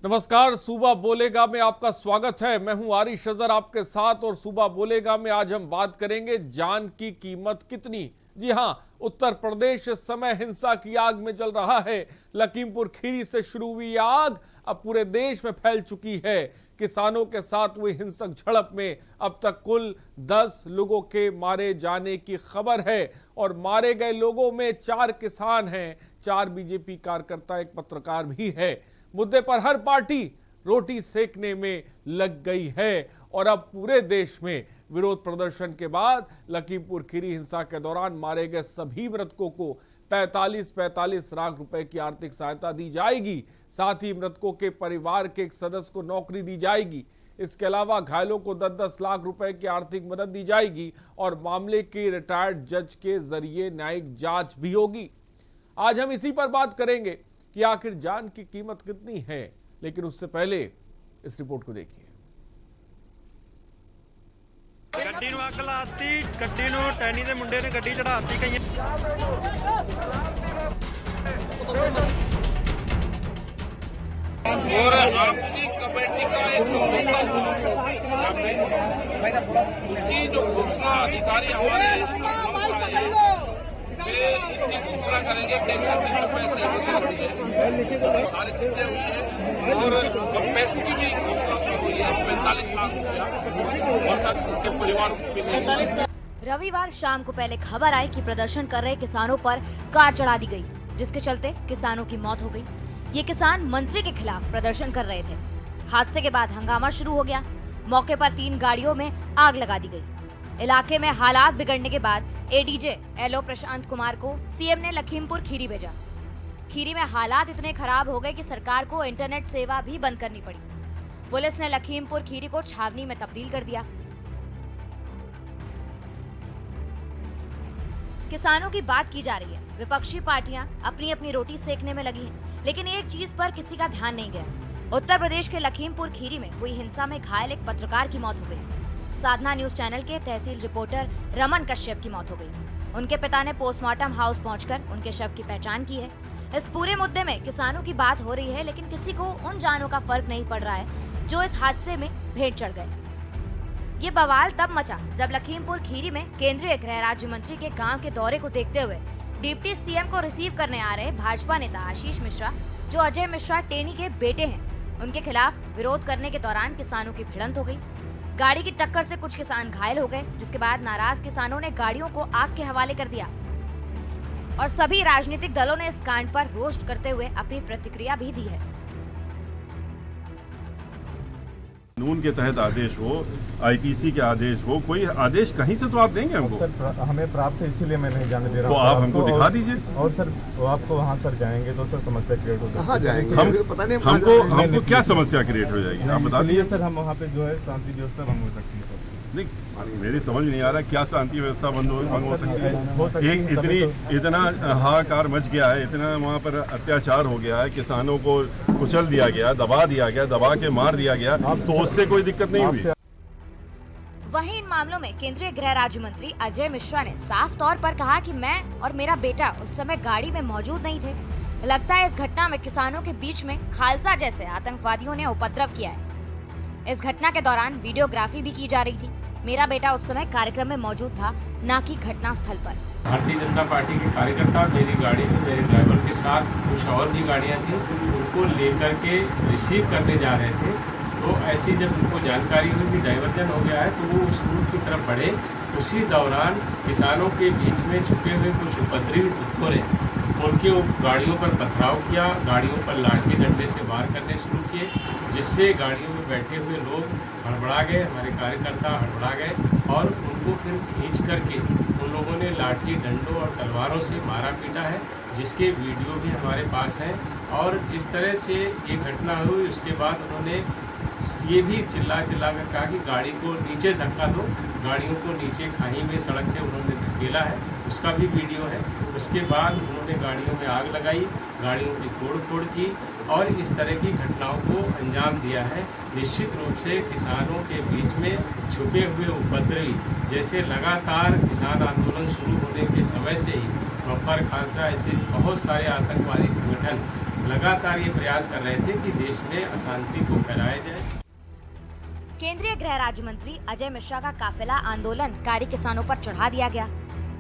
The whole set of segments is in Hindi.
नमस्कार, सूबा बोलेगा में आपका स्वागत है। मैं हूं आरिश अजहर आपके साथ और सूबा बोलेगा में आज हम बात करेंगे जान की कीमत कितनी। जी हां, उत्तर प्रदेश इस समय हिंसा की आग में जल रहा है। लखीमपुर खीरी से शुरू हुई यह आग अब पूरे देश में फैल चुकी है। किसानों के साथ हुई हिंसक झड़प में अब तक कुल 10 लोगों के मारे जाने की खबर है और मारे गए लोगों में 4 किसान हैं, 4 बीजेपी कार्यकर्ता, एक पत्रकार भी है। मुद्दे पर हर पार्टी रोटी सेकने में लग गई है और अब पूरे देश में विरोध प्रदर्शन के बाद लखीमपुर खीरी हिंसा के दौरान मारे गए सभी मृतकों को 45 लाख रुपए की आर्थिक सहायता दी जाएगी। साथ ही मृतकों के परिवार के एक सदस्य को नौकरी दी जाएगी। इसके अलावा घायलों को 10-10 लाख रुपए की आर्थिक मदद दी जाएगी और मामले की रिटायर्ड जज के जरिए न्यायिक जांच भी होगी। आज हम इसी पर बात करेंगे कि आखिर जान की कीमत कितनी है, लेकिन उससे पहले इस रिपोर्ट को देखिए। ਗੱਡੀ ਨੂੰ ਅੱਗ ਲਾਤੀ, ਗੱਡੀ ਨੂੰ ਟੈਨੀ ਦੇ ਮੁੰਡੇ ਨੇ ਗੱਡੀ ਚੜਾਤੀ ਕਈ और आपसी कमेटी का एक समझौता हुआ उसकी जो घोषणा अधिकारी हमारे इसकी घोषणा करेंगे कि पैसे सारी चीजें हुई है और पैसे की भी घोषणा हुई है 45 लाख रुपया और तक उनके परिवार को मिलेगा। रविवार शाम को पहले खबर आई कि प्रदर्शन कर रहे किसानों पर कार चढ़ा दी गई, जिसके चलते किसानों की मौत हो गई। ये किसान मंत्री के खिलाफ प्रदर्शन कर रहे थे। हादसे के बाद हंगामा शुरू हो गया। मौके पर 3 गाड़ियों में आग लगा दी गई। इलाके में हालात बिगड़ने के बाद एडीजे एलओ प्रशांत कुमार को सीएम ने लखीमपुर खीरी भेजा। खीरी में हालात इतने खराब हो गए कि सरकार को इंटरनेट सेवा भी बंद करनी पड़ी। पुलिस ने लखीमपुर खीरी को छावनी में तब्दील कर दिया। किसानों की बात की जा रही है। विपक्षी पार्टियां अपनी अपनी रोटी सेकने में लगी हैं, लेकिन एक चीज पर किसी का ध्यान नहीं गया। उत्तर प्रदेश के लखीमपुर खीरी में हुई हिंसा में घायल एक पत्रकार की मौत हो गई। साधना न्यूज चैनल के तहसील रिपोर्टर रमन कश्यप की मौत हो गई। उनके पिता ने पोस्टमार्टम हाउस पहुंचकर उनके शव की पहचान की है। इस पूरे मुद्दे में किसानों की बात हो रही है, लेकिन किसी को उन जानों का फर्क नहीं पड़ रहा है जो इस हादसे में भेंट चढ़ गए। ये बवाल तब मचा जब लखीमपुर खीरी में केंद्रीय गृह राज्य मंत्री के गांव के दौरे को देखते हुए डिप्टी सीएम को रिसीव करने आ रहे भाजपा नेता आशीष मिश्रा, जो अजय मिश्रा टेनी के बेटे हैं, उनके खिलाफ विरोध करने के दौरान किसानों की भिड़ंत हो गई। गाड़ी की टक्कर से कुछ किसान घायल हो गए, जिसके बाद नाराज किसानों ने गाड़ियों को आग के हवाले कर दिया और सभी राजनीतिक दलों ने इस कांड पर रोस्ट करते हुए अपनी प्रतिक्रिया भी दी है। कानून के तहत आदेश हो, आईपीसी के आदेश हो, कोई आदेश कहीं से तो आप देंगे हमको। सर हमें प्राप्त है, इसीलिए मैं नहीं जाने दे रहा तो हूं। आप हमको दिखा दीजिए। और सर आपको वहाँ सर जाएंगे तो सर समस्या क्रिएट हो सकती है। जाएंगे हमको क्या समस्या क्रिएट हो जाएगी, आप बता दीजिए। सर हम वहाँ पे जो है शांति व्यवस्था भंग हो सकती है। नहीं, मेरी समझ नहीं आ रहा क्या शांति व्यवस्था भंग हो सकती है। एक इतना हाहाकार मच गया है, इतना वहाँ पर अत्याचार हो गया है, किसानों को कुचल दिया गया, दबा के मार दिया गया, तो उससे कोई दिक्कत नहीं हुई। वहीं इन मामलों में केंद्रीय गृह राज्य मंत्री अजय मिश्रा ने साफ तौर पर कहा कि मैं और मेरा बेटा उस समय गाड़ी में मौजूद नहीं थे। लगता है इस घटना में किसानों के बीच में खालसा जैसे आतंकवादियों ने उपद्रव किया है। इस घटना के दौरान वीडियोग्राफी भी की जा रही थी। मेरा बेटा उस समय कार्यक्रम में मौजूद था, न कि घटना स्थल पर। भारतीय जनता पार्टी के कार्यकर्ता मेरी गाड़ी में मेरे ड्राइवर के साथ कुछ और भी गाड़ियां थी, उनको लेकर के रिसीव करने जा रहे थे। तो ऐसी जब उनको जानकारी हुई कि डाइवर्जन हो गया है तो वो उस रूट की तरफ बढ़े। उसी दौरान किसानों के बीच में छुपे हुए कुछ उपद्रवी तत्वों ने उनके गाड़ियों पर पथराव किया, गाड़ियों पर लाठी डंडे से वार करने शुरू किए, जिससे गाड़ियों में बैठे हुए लोग हड़बड़ा गए, हमारे कार्यकर्ता हड़बड़ा गए और उनको फिर खींच करके उन लोगों ने लाठी डंडों और तलवारों से मारा पीटा है, जिसके वीडियो भी हमारे पास हैं। और जिस तरह से ये घटना हुई उसके बाद उन्होंने ये भी चिल्ला कर कहा कि गाड़ी को नीचे धक्का दो, गाड़ियों को नीचे खाई में सड़क से उन्होंने धकेला है, उसका भी वीडियो है। उसके बाद उन्होंने गाड़ियों में आग लगाई, गाड़ियों की तोड़-फोड़ की और इस तरह की घटनाओं को अंजाम दिया है। निश्चित रूप से किसानों के बीच में छुपे हुए उपद्रवी, जैसे लगातार किसान आंदोलन शुरू होने के समय से ही गब्बर खालसा ऐसे बहुत सारे आतंकवादी संगठन लगातार ये प्रयास कर रहे थे कि देश में अशांति को फैलाया जाए। केंद्रीय गृह राज्य मंत्री अजय मिश्रा का काफिला आंदोलनकारी किसानों पर चढ़ा दिया गया।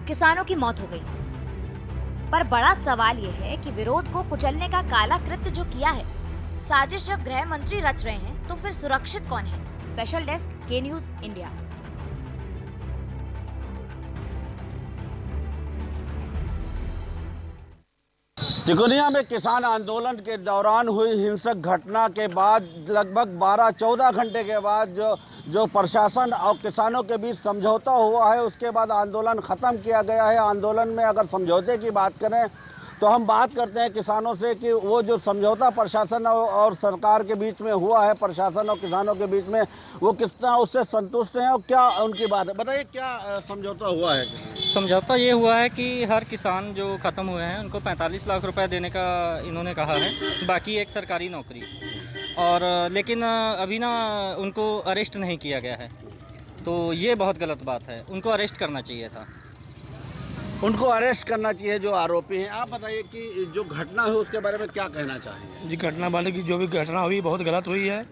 किसानों की मौत हो गई। पर बड़ा सवाल ये है कि विरोध को कुचलने का काला कृत्य जो किया है, साजिश जब गृह मंत्री रच रहे हैं तो फिर सुरक्षित कौन है? स्पेशल डेस्क, के न्यूज इंडिया। तिकोनिया में किसान आंदोलन के दौरान हुई हिंसक घटना के बाद लगभग 12-14 घंटे के बाद जो प्रशासन और किसानों के बीच समझौता हुआ है, उसके बाद आंदोलन ख़त्म किया गया है। आंदोलन में अगर समझौते की बात करें तो हम बात करते हैं किसानों से कि वो जो समझौता प्रशासन और सरकार के बीच में हुआ है, प्रशासन और किसानों के बीच में, वो कितना उससे संतुष्ट हैं और क्या उनकी बात है? बताइए क्या समझौता हुआ है? समझौता ये हुआ है कि हर किसान जो ख़त्म हुए हैं उनको 45 लाख रुपए देने का इन्होंने कहा है, बाकी एक सरकारी नौकरी। और लेकिन अभी ना उनको अरेस्ट नहीं किया गया है, तो ये बहुत गलत बात है। उनको अरेस्ट करना चाहिए था। उनको अरेस्ट करना चाहिए जो आरोपी हैं। आप बताइए कि जो घटना हुई उसके बारे में क्या कहना चाहेंगे? जी, घटना वाले की जो भी घटना हुई बहुत गलत हुई है,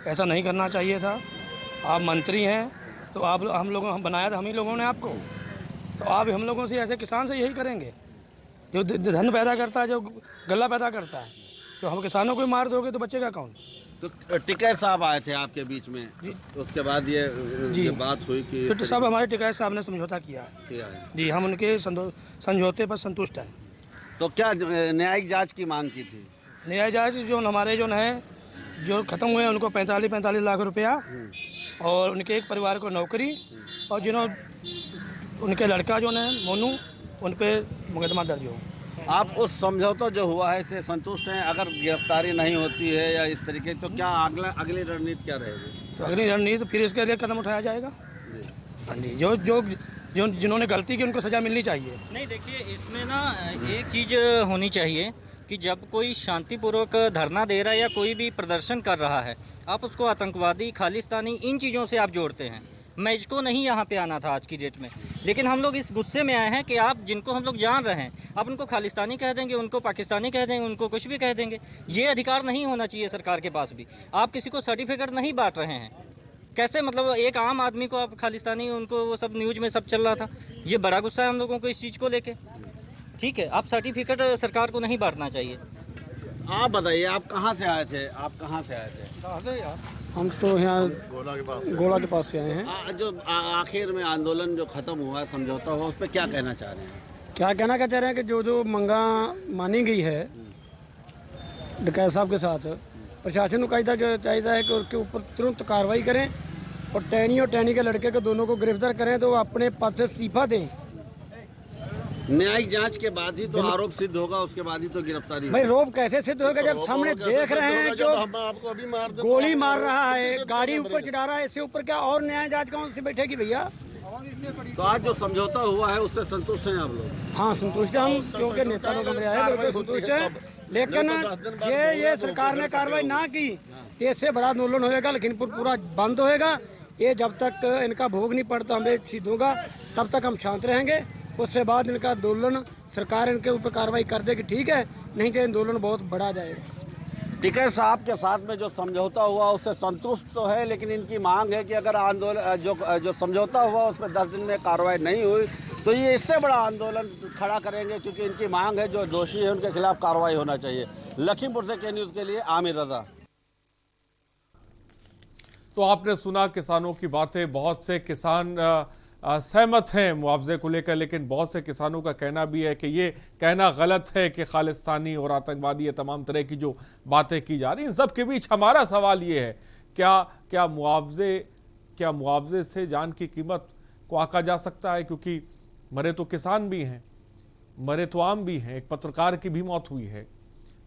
ऐसा नहीं करना चाहिए था। आप मंत्री हैं तो आप हम लोगों हम बनाया था हम ही लोगों ने आपको, तो आप हम लोगों से ऐसे किसान से यही करेंगे जो धन पैदा करता है, जो गला पैदा करता है। तो हम किसानों को मार दोगे तो बचेगा कौन? तो टिकैत साहब आए थे आपके बीच में जी, उसके बाद ये बात हुई कि तो सब हमारे टिकैत साहब ने समझौता किया है जी, हम उनके समझौते पर संतुष्ट हैं। तो क्या न्यायिक जांच की मांग की थी? न्यायिक जांच जो हमारे जो है जो ख़त्म हुए उनको 45 लाख रुपया और उनके एक परिवार को नौकरी, और जिन्होंने उनके लड़का जो है मोनू, उन पर मुकदमा दर्ज हो। आप उस समझौता जो हुआ है इससे संतुष्ट हैं? अगर गिरफ्तारी नहीं होती है या इस तरीके, तो क्या अगली रणनीति क्या रहेगी? तो अगली रणनीति फिर इसके लिए कदम उठाया जाएगा। हाँ जी, जो जिन्होंने गलती की उनको सज़ा मिलनी चाहिए। नहीं, देखिए इसमें ना एक चीज़ होनी चाहिए कि जब कोई शांतिपूर्वक धरना दे रहा है या कोई भी प्रदर्शन कर रहा है, आप उसको आतंकवादी, खालिस्तानी, इन चीज़ों से आप जोड़ते हैं। मैं इसको नहीं यहाँ पे आना था आज की डेट में, लेकिन हम लोग इस गुस्से में आए हैं कि आप जिनको हम लोग जान रहे हैं, आप उनको खालिस्तानी कह देंगे, उनको पाकिस्तानी कह देंगे, उनको कुछ भी कह देंगे। ये अधिकार नहीं होना चाहिए सरकार के पास भी। आप किसी को सर्टिफिकेट नहीं बांट रहे हैं। कैसे, मतलब एक आम आदमी को आप खालिस्तानी, उनको वो सब न्यूज़ में सब चल रहा था। ये बड़ा गुस्सा है हम लोगों को इस चीज़ को लेके। ठीक है, आप सर्टिफिकेट सरकार को नहीं बांटना चाहिए। आप बताइए, आप कहाँ से आए थे? आप कहाँ से आए थे? हम तो यहाँ गोला के पास से आए हैं। जो आखिर में आंदोलन जो ख़त्म हुआ, समझौता हुआ, उस पर क्या कहना चाह रहे हैं? क्या कहना चाह रहे हैं कि जो मंगा मानी गई है डकैत साहब के साथ, प्रशासन को चाहिए है कि उसके ऊपर तुरंत कार्रवाई करें और टैनी के लड़के को दोनों को गिरफ्तार करें, तो वो अपने पद से इस्तीफा दें। न्यायिक जांच के बाद ही तो आरोप सिद्ध होगा, उसके बाद ही तो गिरफ्तारी। भाई रोप कैसे सिद्ध होगा जब सामने देख रहे हैं जो गोली मार रहा है, गाड़ी ऊपर चढ़ा रहा है, इससे ऊपर क्या और न्याय जांच कौन सी बैठेगी भैया? तो आज जो समझौता हुआ है उससे संतुष्ट हैं आप लोग? हाँ, संतुष्ट हैं हम, क्योंकि नेता लोग हमारे आए बिल्कुल संतुष्ट हैं। लेकिन ये सरकार ने कार्रवाई ना की, इससे बड़ा आंदोलन होएगा, लखीमपुर पूरा बंद होएगा। ये जब तक इनका भोग नहीं पड़ता हमें सिद्ध होगा, तब तक हम शांत रहेंगे। उससे बाद इनका आंदोलन सरकार इनके ऊपर कार्रवाई कर देगी, ठीक है, नहीं तो आंदोलन बहुत बड़ा जाएगा। टिकैत साहब के साथ में जो समझौता हुआ उससे संतुष्ट तो है, लेकिन इनकी मांग है कि अगर आंदोलन जो समझौता हुआ उस पर 10 दिन में कार्रवाई नहीं हुई तो ये इससे बड़ा आंदोलन खड़ा करेंगे, क्योंकि इनकी मांग है जो दोषी है उनके खिलाफ कार्रवाई होना चाहिए। लखीमपुर से के न्यूज़ के लिए आमिर रजा। तो आपने सुना किसानों की बातें। बहुत से किसान सहमत हैं मुआवजे को लेकर, लेकिन बहुत से किसानों का कहना भी है कि ये कहना गलत है कि खालिस्तानी और आतंकवादी, ये तमाम तरह की जो बातें की जा रही हैं। इन सब के बीच हमारा सवाल ये है, क्या मुआवजे से जान की कीमत को आंका जा सकता है? क्योंकि मरे तो किसान भी हैं, मरे तो आम भी हैं। एक पत्रकार की भी मौत हुई है,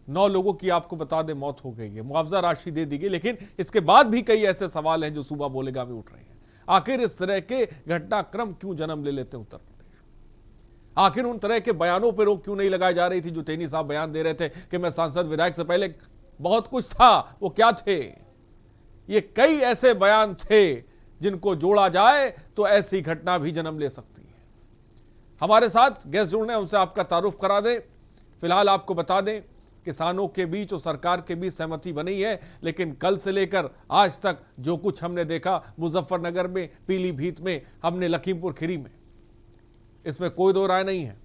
9 लोगों की आपको बता दें मौत हो गई है। मुआवजा राशि दे दी गई, लेकिन इसके बाद भी कई ऐसे सवाल हैं जो सूबा बोलेगा में उठ रहे हैं। आखिर इस तरह के घटनाक्रम क्यों जन्म ले लेते हैं उत्तर प्रदेश? आखिर उन तरह के बयानों पर रोक क्यों नहीं लगाई जा रही थी जो टेनी साहब बयान दे रहे थे कि मैं सांसद विधायक से पहले बहुत कुछ था? वो क्या थे? ये कई ऐसे बयान थे जिनको जोड़ा जाए तो ऐसी घटना भी जन्म ले सकती है। हमारे साथ गेस्ट जुड़ने, उनसे आपका तारुफ करा दें। फिलहाल आपको बता दें किसानों के बीच और सरकार के बीच सहमति बनी है, लेकिन कल से लेकर आज तक जो कुछ हमने देखा मुजफ्फरनगर में, पीलीभीत में, हमने लखीमपुर खीरी में, इसमें कोई दो राय नहीं है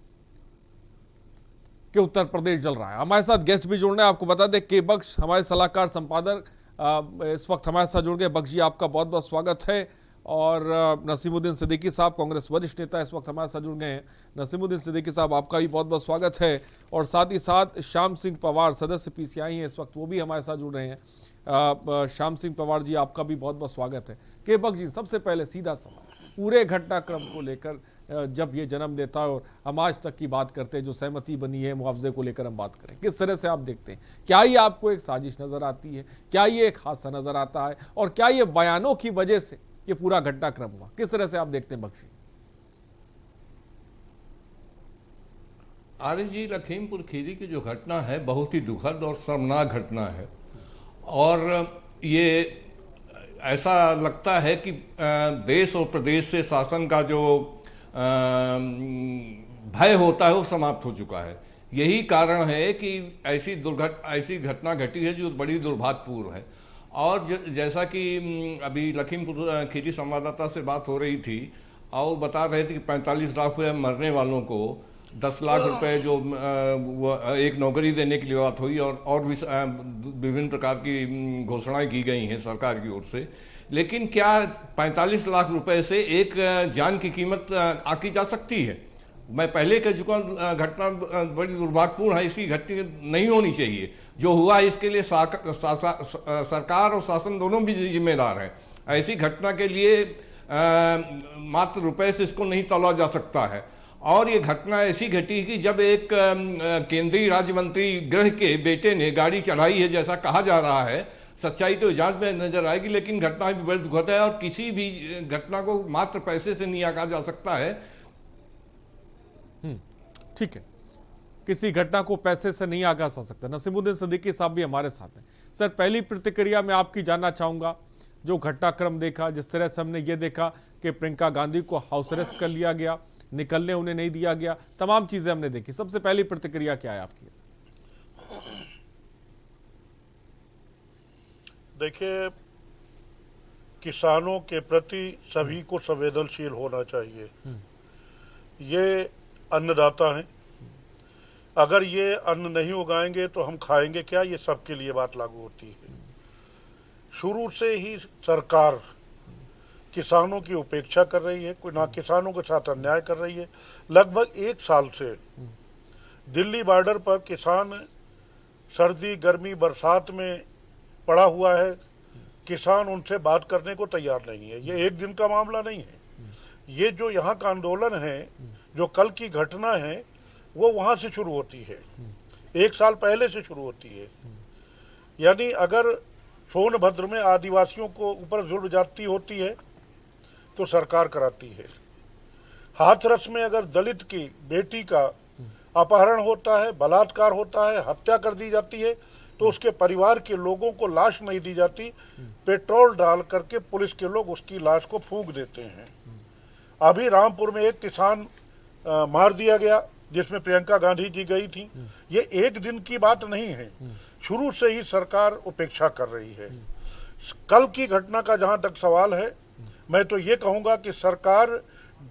कि उत्तर प्रदेश जल रहा है। हमारे साथ गेस्ट भी जुड़ने, आपको बता दें के बख्श हमारे सलाहकार संपादक इस वक्त हमारे साथ जुड़ गए। बख्श जी, आपका बहुत बहुत स्वागत है। और नसीमुद्दीन सिद्दीकी साहब, कांग्रेस वरिष्ठ नेता, इस वक्त हमारे साथ जुड़ गए हैं। नसीमुद्दीन सिद्दीकी साहब, आपका भी बहुत बहुत स्वागत है। और साथ ही साथ श्याम सिंह पवार, सदस्य पीसीआई हैं, इस वक्त वो भी हमारे साथ जुड़ रहे हैं। श्याम सिंह पवार जी, आपका भी बहुत बहुत स्वागत है। के बख्श जी, सबसे पहले सीधा सवाल, पूरे घटनाक्रम को लेकर जब ये जन्म लेता है और हम आज तक की बात करते हैं, जो सहमति बनी है मुआवजे को लेकर हम बात करें, किस तरह से आप देखते हैं? क्या ये आपको एक साजिश नजर आती है? क्या ये एक हादसा नजर आता है? और क्या ये बयानों की वजह से ये पूरा घटनाक्रम हुआ? किस तरह से आप देखते हैं बख्शी? आरिफ जी, लखीमपुर खीरी की जो घटना है बहुत ही दुखद और शर्मनाक घटना है। और ये ऐसा लगता है कि देश और प्रदेश से शासन का जो भय होता है वो समाप्त हो चुका है। यही कारण है कि ऐसी घटना घटी है जो बड़ी दुर्भाग्यपूर्ण है। और जैसा कि अभी लखीमपुर खीरी संवाददाता से बात हो रही थी और बता रहे थे कि 45 लाख रुपये मरने वालों को 10 लाख रुपए जो एक नौकरी देने के लिए बात हुई और भी विभिन्न प्रकार की घोषणाएं की गई हैं सरकार की ओर से। लेकिन क्या 45 लाख रुपए से एक जान की कीमत आकी जा सकती है? मैं पहले कह चुका, घटना बड़ी दुर्भाग्यपूर्ण है, इसकी घटना नहीं होनी चाहिए। जो हुआ इसके लिए सरकार और शासन दोनों भी जिम्मेदार हैं। ऐसी घटना के लिए मात्र रुपए से इसको नहीं तोला जा सकता है। और ये घटना ऐसी घटी कि जब एक केंद्रीय राज्य मंत्री गृह के बेटे ने गाड़ी चढ़ाई है, जैसा कहा जा रहा है। सच्चाई तो जांच में नजर आएगी, लेकिन घटना भी बड़ी दुखद है और किसी भी घटना को मात्र पैसे से नहीं आंका जा सकता है। ठीक है, किसी घटना को पैसे से नहीं आंका जा सकता। नसीमुद्दीन सिद्दीकी साहब भी हमारे साथ हैं। सर, पहली प्रतिक्रिया मैं आपकी जानना चाहूंगा, जो घटनाक्रम देखा, जिस तरह से हमने ये देखा कि प्रियंका गांधी को हाउस अरेस्ट कर लिया गया, निकलने उन्हें नहीं दिया गया, तमाम चीजें हमने देखी, सबसे पहली प्रतिक्रिया क्या है आपकी? देखिए, किसानों के प्रति सभी को संवेदनशील होना चाहिए। ये अन्नदाता हैं, अगर ये अन्न नहीं उगाएंगे तो हम खाएंगे क्या? ये सबके लिए बात लागू होती है। शुरू से ही सरकार किसानों की उपेक्षा कर रही है, कोई ना किसानों के साथ अन्याय कर रही है। लगभग 1 साल से दिल्ली बॉर्डर पर किसान सर्दी, गर्मी, बरसात में पड़ा हुआ है। किसान उनसे बात करने को तैयार नहीं है। ये एक दिन का मामला नहीं है। ये जो यहाँ का आंदोलन है, जो कल की घटना है, वो वहाँ से शुरू होती है, 1 साल पहले से शुरू होती है। यानी अगर सोनभद्र में आदिवासियों को ऊपर जुल्म जाती होती है तो सरकार कराती है। हाथरस में अगर दलित की बेटी का अपहरण होता है, बलात्कार होता है, हत्या कर दी जाती है, तो उसके परिवार के लोगों को लाश नहीं दी जाती, पेट्रोल डाल करके पुलिस के लोग उसकी लाश को फूंक देते हैं। अभी रामपुर में एक किसान मार दिया गया, जिसमें प्रियंका गांधी जी गई थी। ये एक दिन की बात नहीं है, शुरू से ही सरकार उपेक्षा कर रही है। कल की घटना का जहां तक सवाल है, मैं तो ये कहूंगा कि सरकार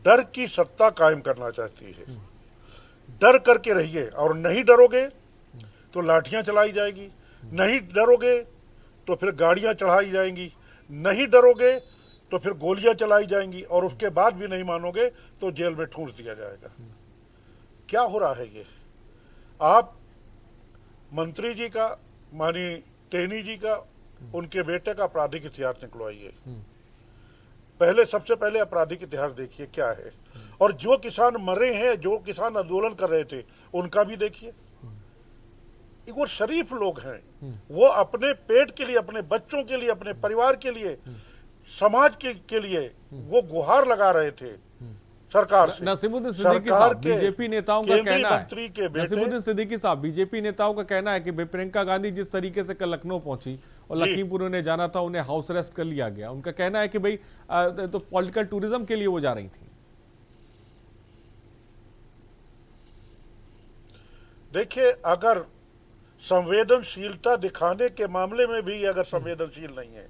डर की सत्ता कायम करना चाहती है। डर करके रहिए, और नहीं डरोगे तो लाठियां चलाई जाएगी, नहीं डरोगे तो फिर गाड़ियां चढ़ाई जाएंगी, नहीं डरोगे तो फिर गोलियां चलाई जाएंगी, और उसके बाद भी नहीं मानोगे तो जेल में ठूंस दिया जाएगा। क्या हो रहा है ये? आप मंत्री जी का, माननीय टेनी जी का, उनके बेटे का आपराधिक इतिहास निकलवाइए। पहले, सबसे पहले आपराधिक इतिहास देखिए क्या है, और जो किसान मरे हैं, जो किसान आंदोलन कर रहे थे, उनका भी देखिए। वो शरीफ लोग हैं, वो अपने पेट के लिए, अपने बच्चों के लिए, अपने परिवार के लिए, समाज के लिए वो गुहार लगा रहे थे सरकार से। नसीमुद्दीन सिद्दीकी साहब, बीजेपी नेताओं का कहना है, नसीमुद्दीन सिद्दीकी साहब, बीजेपी नेताओं का कहना है कि प्रियंका गांधी जिस तरीके से कल लखनऊ पहुंची और लखीमपुर उन्हें जाना था, उन्हें हाउस अरेस्ट कर लिया गया। उनका कहना है कि भाई तो पॉलिटिकल टूरिज्म के लिए वो जा रही थी। देखिए, अगर संवेदनशीलता दिखाने के मामले में भी अगर संवेदनशील नहीं है,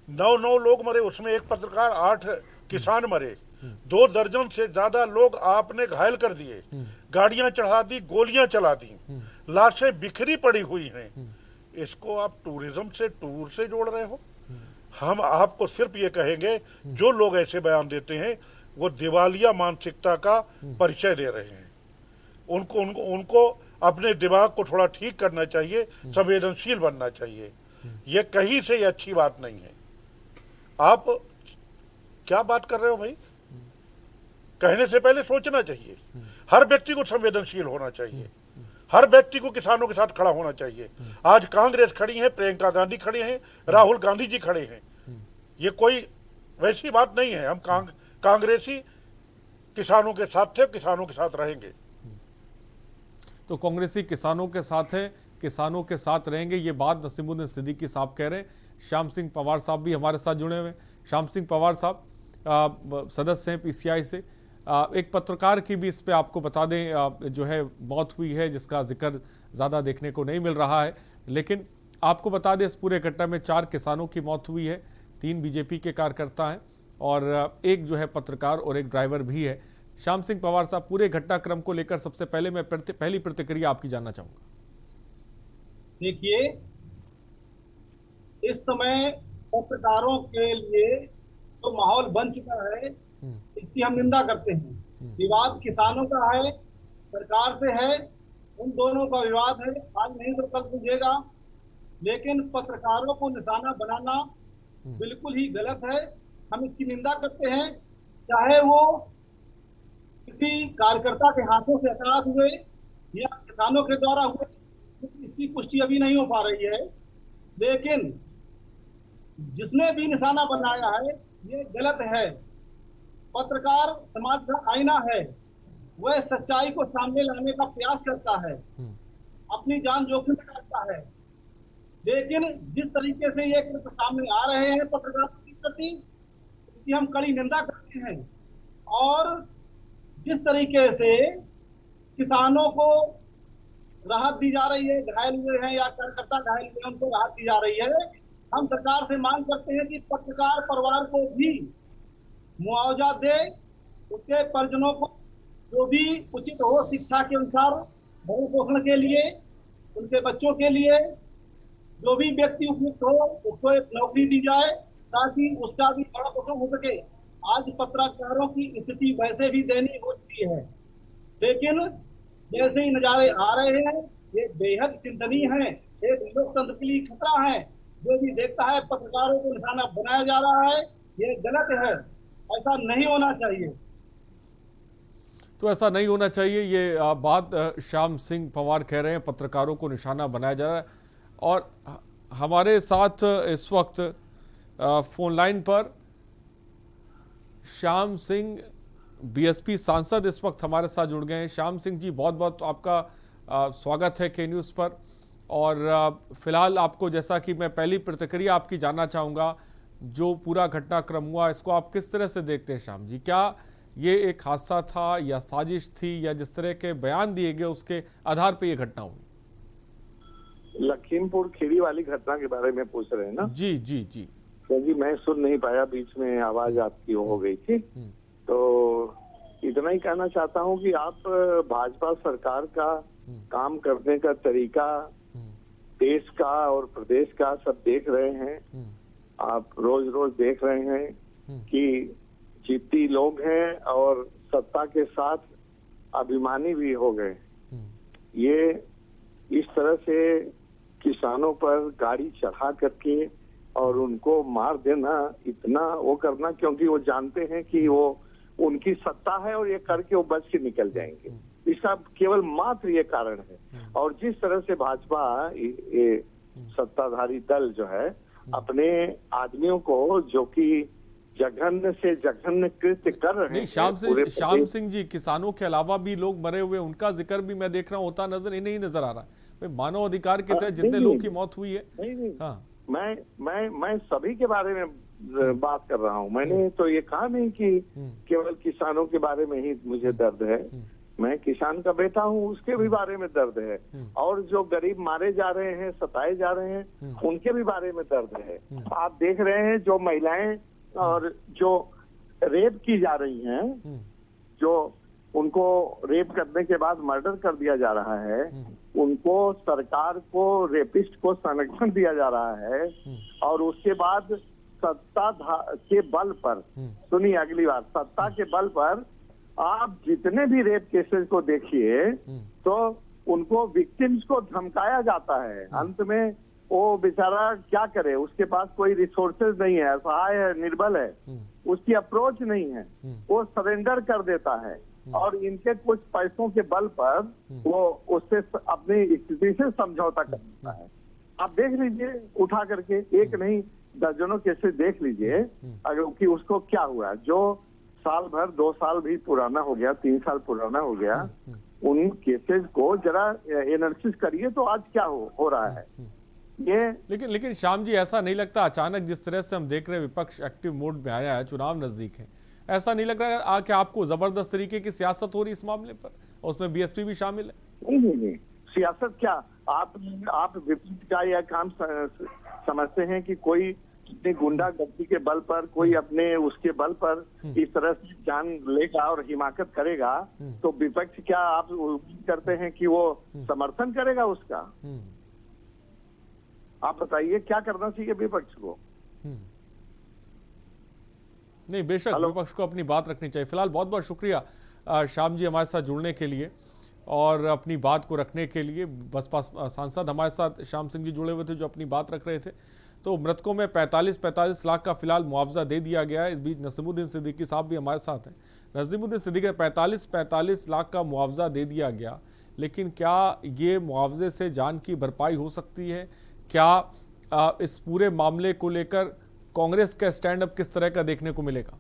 9 लोग मरे, उसमें एक पत्रकार, 8 किसान मरे, 2 दर्जन से ज्यादा लोग आपने घायल कर दिए, गाड़ियां चढ़ा दी, गोलियां चला दी, लाशें बिखरी पड़ी हुई हैं। इसको आप टूरिज्म से, टूर से जोड़ रहे हो। हम आपको सिर्फ ये कहेंगे, जो लोग ऐसे बयान देते हैं वो दिवालिया मानसिकता का परिचय दे रहे हैं। उनको अपने दिमाग को थोड़ा ठीक करना चाहिए, संवेदनशील बनना चाहिए। ये कहीं से ये अच्छी बात नहीं है। आप क्या बात कर रहे हो भाई? कहने से पहले सोचना चाहिए। हर व्यक्ति को संवेदनशील होना चाहिए, हर व्यक्ति को किसानों के साथ खड़ा होना चाहिए। आज कांग्रेस खड़ी है, प्रियंका गांधी खड़ी हैं, राहुल गांधी जी खड़े हैं। ये कोई वैसी बात नहीं है। हम कांग्रेसी किसानों के साथ थे, किसानों के साथ रहेंगे। तो कांग्रेसी किसानों के साथ है, किसानों के साथ रहेंगे, ये बात नसीमुद्दीन सिद्दीकी साहब कह रहे हैं। श्याम सिंह पवार साहब भी हमारे साथ जुड़े हुए हैं। श्याम सिंह पवार साहब सदस्य हैं पीसीआई से। एक पत्रकार की भी इस पे आपको बता दें जो है मौत हुई है, जिसका जिक्र ज़्यादा देखने को नहीं मिल रहा है, लेकिन आपको बता दें इस पूरे घटना में 4 किसानों की मौत हुई है, 3 बीजेपी के कार्यकर्ता हैं और एक जो है पत्रकार और एक ड्राइवर भी है। श्याम सिंह पवार साहब, पूरे घटनाक्रम को लेकर सबसे पहले मैं पहली प्रतिक्रिया आपकी जानना चाहूंगा। देखिए, इस समय पत्रकारों के लिए तो माहौल बन चुका है, इसकी हम निंदा करते हैं। विवाद किसानों का है, सरकार से है, उन दोनों का विवाद है, आज नहीं तो कल बुझेगा। लेकिन पत्रकारों को निशाना बनाना बिल्कुल ही गलत है, हम इसकी निंदा करते हैं। चाहे वो किसी कार्यकर्ता के हाथों से हताहत हुए या किसानों के द्वारा हुए, इसकी पुष्टि अभी नहीं हो पा रही है, लेकिन जिसने भी निशाना बनाया है ये गलत है। पत्रकार समाज का आईना है, वह सच्चाई को सामने लाने का प्रयास करता है, अपनी जान जोखिम में डालता है। लेकिन जिस तरीके से ये कृत्य सामने आ रहे हैं पत्रकारों के प्रति, इसकी हम कड़ी निंदा करते हैं। और जिस तरीके से किसानों को राहत दी जा रही है, घायल हुए हैं या कार्यकर्ता घायल हुए हैं, उनको राहत दी जा रही है, हम सरकार से मांग करते हैं कि पत्रकार परिवार को भी मुआवजा दे, उसके परिजनों को जो भी उचित हो शिक्षा के अनुसार भरण पोषण के लिए, उनके बच्चों के लिए जो भी व्यक्ति उपयुक्त हो उसको एक नौकरी दी जाए ताकि उसका भी भरण पोषण हो सके। आज पत्रकारों की स्थिति वैसे भी दयनीय हो चुकी है, लेकिन जैसे ही नजारे आ रहे हैं ये बेहद चिंतनीय है, एक लोकतंत्र के लिए खतरा है। जो भी देखता है पत्रकारों को निशाना बनाया जा रहा है, ये गलत है, ऐसा नहीं होना चाहिए। तो ऐसा नहीं होना चाहिए, ये बात श्याम सिंह पवार कह रहे हैं, पत्रकारों को निशाना बनाया जा रहा है। और हमारे साथ इस वक्त फोन लाइन पर श्याम सिंह बीएसपी सांसद इस वक्त हमारे साथ जुड़ गए हैं। श्याम सिंह जी, बहुत बहुत आपका स्वागत है के न्यूज़ पर। और फिलहाल आपको, जैसा कि मैं पहली प्रतिक्रिया आपकी जानना चाहूँगा, जो पूरा घटनाक्रम हुआ इसको आप किस तरह से देखते हैं श्याम जी? क्या ये एक हादसा था या साजिश थी, या जिस तरह के बयान दिए गए उसके आधार पर ये घटना हुई? लखीमपुर खीरी वाली घटना के बारे में पूछ रहे हैं ना? जी जी जी। क्योंकि मैं सुन नहीं पाया, बीच में आवाज आपकी हो गई थी, तो इतना ही कहना चाहता हूँ कि आप भाजपा सरकार का काम करने का तरीका देश का और प्रदेश का सब देख रहे हैं। आप रोज रोज देख रहे हैं कि जीती लोग हैं और सत्ता के साथ अभिमानी भी हो गए। ये इस तरह से किसानों पर गाड़ी चढ़ा करके और उनको मार देना, इतना वो करना, क्योंकि वो जानते हैं कि वो उनकी सत्ता है और ये करके वो बच के निकल जाएंगे। इसका केवल मात्र ये कारण है। और जिस तरह से भाजपा ये सत्ताधारी दल जो है अपने आदमियों को, जो कि जघन्य से जघन्य कृत्य कर रहे हैं। श्याम सिंह जी, किसानों के अलावा भी लोग मरे हुए, उनका जिक्र भी मैं देख रहा हूँ होता नहीं नजर आ रहा है। मानव अधिकार के तहत जितने लोग की मौत हुई है, नहीं। हाँ। मैं सभी के बारे में बात कर रहा हूँ। मैंने तो ये कहा नहीं कि केवल किसानों के बारे में ही मुझे दर्द है। मैं किसान का बेटा हूँ, उसके भी बारे में दर्द है। और जो गरीब मारे जा रहे हैं, सताए जा रहे हैं, उनके भी बारे में दर्द है। आप देख रहे हैं जो महिलाएं और जो रेप की जा रही हैं, जो उनको रेप करने के बाद मर्डर कर दिया जा रहा है, उनको सरकार को रेपिस्ट को संरक्षण दिया जा रहा है। और उसके बाद सत्ता के बल पर, सुनिए अगली बार, सत्ता के बल पर आप जितने भी रेप केसेस को देखिए तो उनको विक्टिम्स को धमकाया जाता है। अंत में वो बेचारा क्या करे, उसके पास कोई रिसोर्सेज नहीं है, असहाय है, निर्बल है, उसकी अप्रोच नहीं है, वो सरेंडर कर देता है। और इनके कुछ पैसों के बल पर वो उससे अपनी स्थिति से समझौता करता है। आप देख लीजिए उठा करके, एक नहीं दर्जनों केसेस देख लीजिए, अगर कि उसको क्या हुआ, जो साल भर 2 साल भी पुराना हो गया, 3 साल पुराना हो गया, उन केसेस को जरा एनालिसिस करिए तो आज क्या हो रहा है ये। लेकिन श्याम जी, ऐसा नहीं लगता अचानक जिस तरह से हम देख रहे हैं विपक्ष एक्टिव मोड में आया है, चुनाव नजदीक है, ऐसा नहीं लग रहा है कि आपको जबरदस्त तरीके की सियासत हो रही इस मामले पर, और उसमें बीएसपी भी शामिल है? नहीं, सियासत क्या, आप विपक्ष का यह काम समझते हैं कि कोई अपनी गुंडागर्दी के बल पर, कोई अपने उसके बल पर इस तरह से जान लेगा और हिमाकत करेगा, तो विपक्ष क्या आप उम्मीद करते हैं कि वो समर्थन करेगा उसका? आप बताइए क्या करना चाहिए विपक्ष को? नहीं, बेशक विपक्ष को अपनी बात रखनी चाहिए। फिलहाल बहुत बहुत शुक्रिया श्याम जी हमारे साथ जुड़ने के लिए और अपनी बात को रखने के लिए। बसपा सांसद हमारे साथ श्याम सिंह जी जुड़े हुए थे जो अपनी बात रख रहे थे। तो मृतकों में 45 लाख का फिलहाल मुआवजा दे दिया गया है। इस बीच नसीमुद्दीन सिद्दीकी साहब भी हमारे साथ हैं। नसीमुद्दीन सिद्दीकी 45 लाख का मुआवजा दे दिया गया, लेकिन क्या ये मुआवजे से जान की भरपाई हो सकती है? क्या इस पूरे मामले को लेकर कांग्रेस का स्टैंड अप किस तरह का देखने को मिलेगा?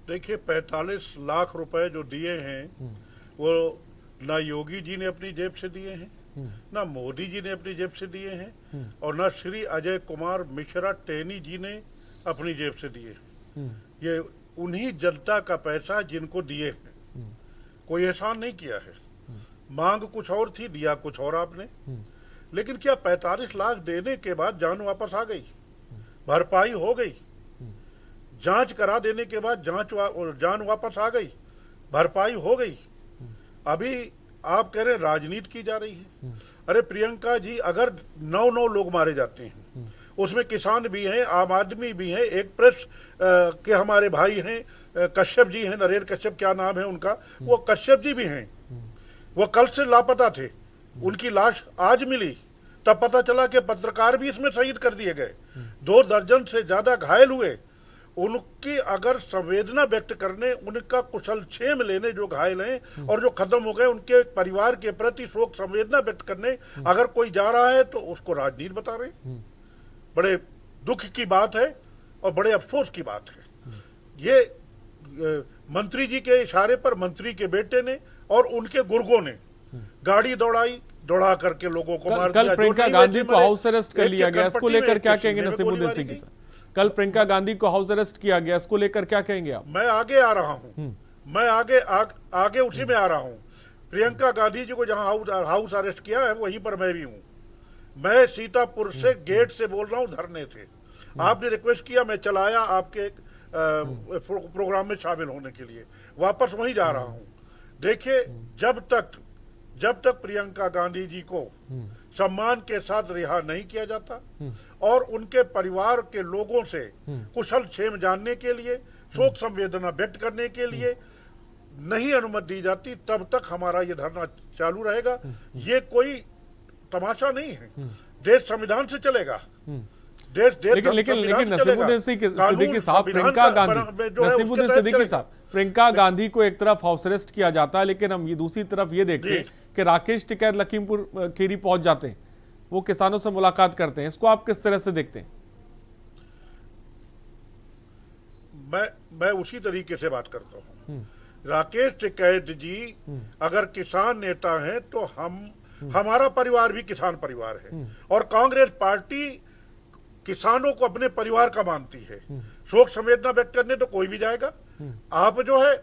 देखिए, 45 लाख रुपए जो दिए हैं वो ना योगी जी ने अपनी जेब से दिए हैं, ना मोदी जी ने अपनी जेब से दिए हैं, और ना श्री अजय कुमार मिश्रा टेनी जी ने अपनी जेब से दिए। ये उन्हीं जनता का पैसा जिनको दिए हैं, कोई एहसान नहीं किया है। मांग कुछ और थी, दिया कुछ और आपने। लेकिन क्या 45 लाख देने के बाद जान वापस आ गई, भरपाई हो गई? जांच करा देने के बाद जान वापस आ गई, भरपाई हो गई? अभी आप कह रहे राजनीति की जा रही है। अरे प्रियंका जी, अगर 9 लोग मारे जाते हैं, उसमें किसान भी हैं, आम आदमी भी हैं, एक प्रेस के हमारे भाई हैं, कश्यप जी हैं, नरेंद्र कश्यप क्या नाम है उनका, वो कश्यप जी भी हैं, वो कल से लापता थे, उनकी लाश आज मिली, तब पता चला कि पत्रकार भी इसमें शहीद कर दिए गए, 2 दर्जन से ज्यादा घायल हुए। उनकी अगर संवेदना व्यक्त करने, उनका कुशल क्षेम लेने, जो घायल हैं और जो खत्म हो गए, उनके परिवार के प्रति शोक संवेदना व्यक्त करने अगर कोई जा रहा है तो उसको राजनीति बता रहे। बड़े दुख की बात है और बड़े अफसोस की बात है। ये मंत्री जी के इशारे पर मंत्री के बेटे ने और उनके गुर्गों ने गाड़ी दौड़ा करके लोगों को मार दिया। कल प्रियंका गांधी को हाउस अरेस्ट कर लिया गया, इसको लेकर क्या कहेंगे नसीमुद्दीन सिद्दीकी साहब? कल प्रियंका गांधी को हाउस अरेस्ट किया गया, इसको लेकर क्या कहेंगे आप? मैं आगे आ रहा हूं, मैं आगे उसी में आ रहा हूं। प्रियंका गांधी जी को जहां हाउस अरेस्ट किया है वहीं पर मैं भी हूं। मैं सीतापुर से गेट से बोल रहा हूं, धरने थे। आपने रिक्वेस्ट किया, मैं चलाया आपके प्रोग्राम में शामिल होने के लिए, वापस वहीं जा रहा हूं। देखिए, जब तक प्रियंका गांधी जी को सम्मान के साथ रिहा नहीं किया जाता और उनके परिवार के लोगों से कुशल क्षेम जानने के लिए, शोक संवेदना व्यक्त करने के लिए नहीं अनुमति दी जाती, तब तक हमारा ये धरना चालू रहेगा। ये कोई तमाशा नहीं है, देश संविधान से चलेगा। लेकिन नसीमुद्दीन सिद्दीकी साहब, नसीमुद्दीन सिद्दीकी साहब, प्रियंका गांधी को एक तरफ हाउस अरेस्ट किया जाता है, लेकिन हम ये दूसरी तरफ ये देखते हैं कि राकेश टिकैत लखीमपुर खीरी पहुंच जाते हैं, वो किसानों से मुलाकात करते हैं। इसको आप किस तरह से देखते हैं? मैं उसी तरीके से बात करता हूं। राकेश टिकैत जी अगर किसान नेता हैं तो हमारा परिवार भी किसान परिवार है और कांग्रेस पार्टी किसानों को अपने परिवार का मानती है। शोक संवेदना व्यक्त करने तो कोई भी जाएगा। आप जो है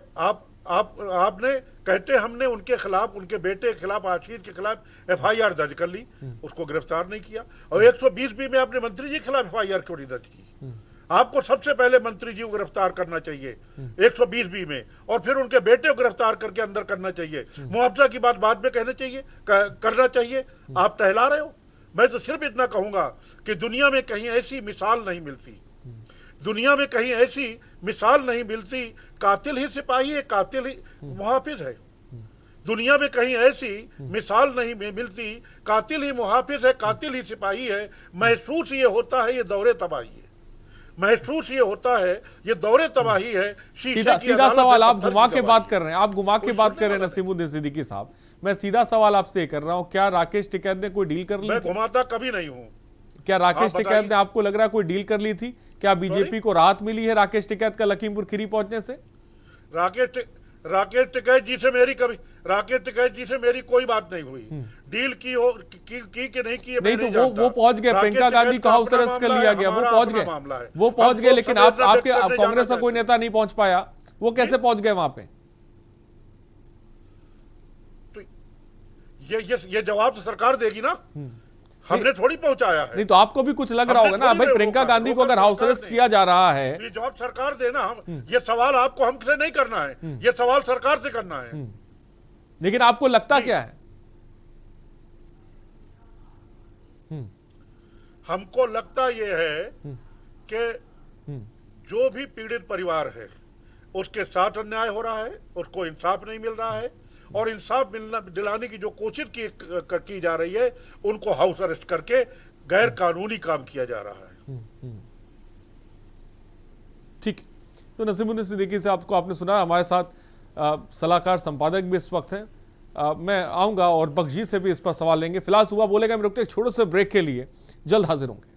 आपने कहते हमने उनके खिलाफ, उनके बेटे के खिलाफ, आशीष के खिलाफ FIR दर्ज कर ली, उसको गिरफ्तार नहीं किया। और 120B में आपने मंत्री जी के खिलाफ FIR क्यों नहीं दर्ज की? आपको सबसे पहले मंत्री जी को गिरफ्तार करना चाहिए 120B में, और फिर उनके बेटे को गिरफ्तार करके अंदर करना चाहिए। मुआवजा की बात बाद में कहना चाहिए, करना चाहिए। आप टहला रहे हो। मैं तो सिर्फ इतना कहूंगा कि दुनिया में कहीं ऐसी मिसाल नहीं मिलती, दुनिया में कहीं ऐसी मिसाल नहीं मिलती, कातिल ही सिपाही है, कातिल ही मुहाफिज है। दुनिया में कहीं ऐसी मिसाल नहीं मिलती, कातिल ही मुहाफिज है, कातिल ही सिपाही है। महसूस ये होता है ये दौरे तबाही है, महसूस ये होता है ये दौरे तबाही है। सीधा सवाल आप घुमा के बात कर रहे हैं, आप घुमा के बात कर रहे हैं नसीमुद्दीन सिद्दीकी साहब। मैं सीधा सवाल आपसे कर रहा हूं, क्या राकेश टिकैत ने कोई डील कर ली? मैं घुमाता कभी नहीं हूं। क्या राकेश टिकैत ने, आपको लग रहा है कोई डील कर ली थी? क्या बीजेपी को राहत मिली है राकेश टिकैत का लखीमपुर खीरी पहुंचने से? राकेश टिकैत जी से मेरी कोई बात नहीं हुई। डील की हो की कि नहीं की नहीं, तो वो पहुंच गए। प्रियंका गांधी को हाउस अरेस्ट कर लिया गया, वो पहुंच गए, लेकिन आपके कांग्रेस का कोई नेता नहीं पहुंच पाया। वो कैसे पहुंच गए वहां पे? ये जवाब तो सरकार देगी ना, हमने थोड़ी पहुंचाया है। नहीं तो आपको भी कुछ लग रहा होगा ना भाई, प्रियंका गांधी को अगर हाउस अरेस्ट किया जा रहा है, ये जवाब सरकार देना। ये सवाल आपको हमसे नहीं करना है, ये सवाल सरकार से करना है। लेकिन आपको लगता क्या है? हमको लगता ये है कि जो भी पीड़ित परिवार है उसके साथ अन्याय हो रहा है, उसको इंसाफ नहीं मिल रहा है, और इंसाफ दिलाने की जो कोशिश की जा रही है, उनको हाउस अरेस्ट करके गैर कानूनी काम किया जा रहा है। ठीक, तो नसीमुद्दीन सिद्दीकी से आपको आपने सुना। हमारे साथ सलाहकार संपादक भी इस वक्त हैं। मैं आऊंगा और बख्शी से भी इस पर सवाल लेंगे। फिलहाल सुबह बोलेगा, मैं रुकते एक छोटे से ब्रेक के लिए, जल्द हाजिर होंगे।